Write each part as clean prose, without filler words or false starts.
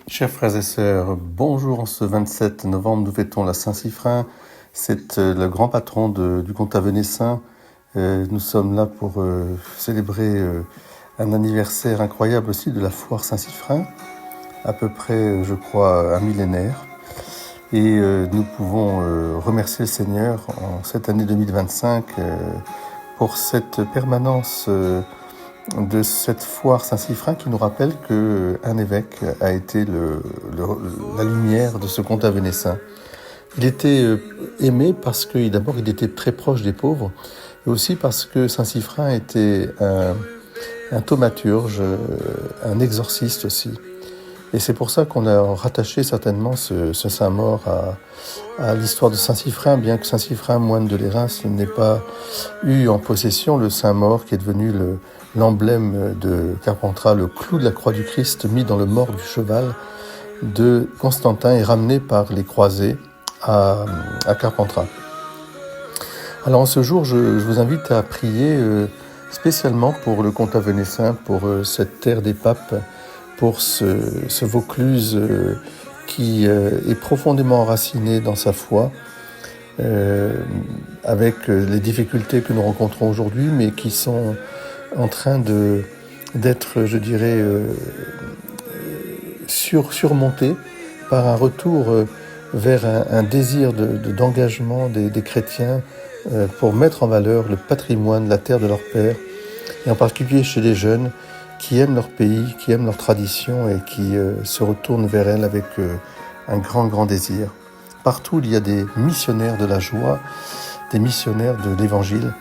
Chers frères et sœurs, bonjour. En ce 27 novembre, nous fêtons la Saint-Siffrin. C'est le grand patron du comtat venessin. Nous sommes là pour célébrer un anniversaire incroyable aussi de la foire Saint-Siffrin, à peu près, je crois, un millénaire. Et nous pouvons remercier le Seigneur en cette année 2025 pour cette permanence de cette foire Saint-Siffrin qui nous rappelle qu'un évêque a été la lumière de ce comtat venessin. Il était aimé parce que d'abord il était très proche des pauvres, et aussi parce que Saint-Siffrin était un thaumaturge, un exorciste aussi. Et c'est pour ça qu'on a rattaché certainement ce saint mort à l'histoire de Saint-Siffrin, bien que Saint-Siffrin, moine de Lérins, n'ait pas eu en possession le saint mort qui est devenu l'emblème de Carpentras, le clou de la croix du Christ mis dans le mort du cheval de Constantin et ramené par les croisés à Carpentras. Alors en ce jour, je vous invite à prier spécialement pour le comtat venessin, pour cette terre des papes, pour ce Vaucluse qui est profondément enraciné dans sa foi, avec les difficultés que nous rencontrons aujourd'hui, mais qui sont en train d'être, je dirais, surmontées par un retour vers un désir d'engagement des chrétiens pour mettre en valeur le patrimoine, la terre de leur père, et en particulier chez les jeunes qui aiment leur pays, qui aiment leur tradition et qui se retournent vers elle avec un grand désir. Partout, il y a des missionnaires de la joie, des missionnaires de l'Évangile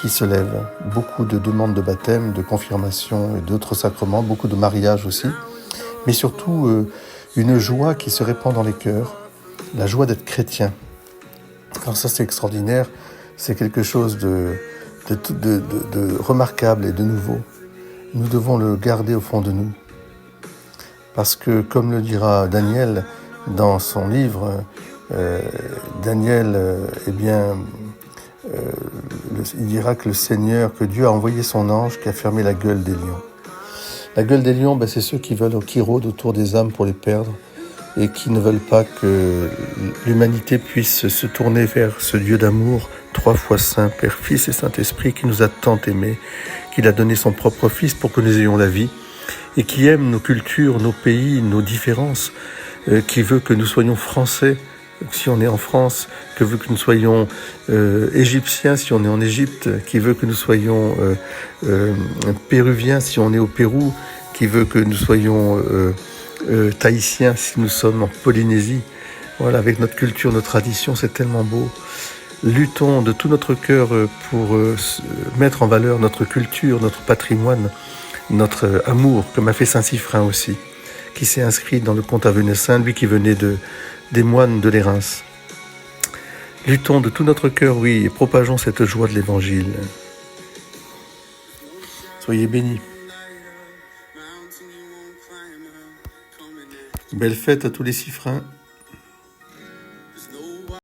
qui se lèvent. Beaucoup de demandes de baptême, de confirmation et d'autres sacrements, beaucoup de mariages aussi, mais surtout une joie qui se répand dans les cœurs, la joie d'être chrétien. Alors ça, c'est extraordinaire, c'est quelque chose de remarquable et de nouveau. Nous devons le garder au fond de nous. Parce que, comme le dira Daniel dans son livre, Daniel, il dira que le Seigneur, que Dieu a envoyé son ange qui a fermé la gueule des lions. La gueule des lions, c'est ceux qui rôdent autour des âmes pour les perdre et qui ne veulent pas que l'humanité puisse se tourner vers ce Dieu d'amour, 3 fois Saint, Père, Fils et Saint-Esprit, qui nous a tant aimés, qu'il a donné son propre Fils pour que nous ayons la vie, et qui aime nos cultures, nos pays, nos différences, qui veut que nous soyons français, si on est en France, qui veut que nous soyons égyptiens si on est en Égypte, qui veut que nous soyons péruviens si on est au Pérou, qui veut que nous soyons tahitiens si nous sommes en Polynésie. Voilà, avec notre culture, nos traditions, c'est tellement beau. Luttons de tout notre cœur pour mettre en valeur notre culture, notre patrimoine, notre amour, comme a fait Saint-Siffrin aussi, qui s'est inscrit dans le comtat venessin, lui qui venait des moines de Lérins. Luttons de tout notre cœur, oui, et propageons cette joie de l'Évangile. Soyez bénis. Belle fête à tous les Siffrins.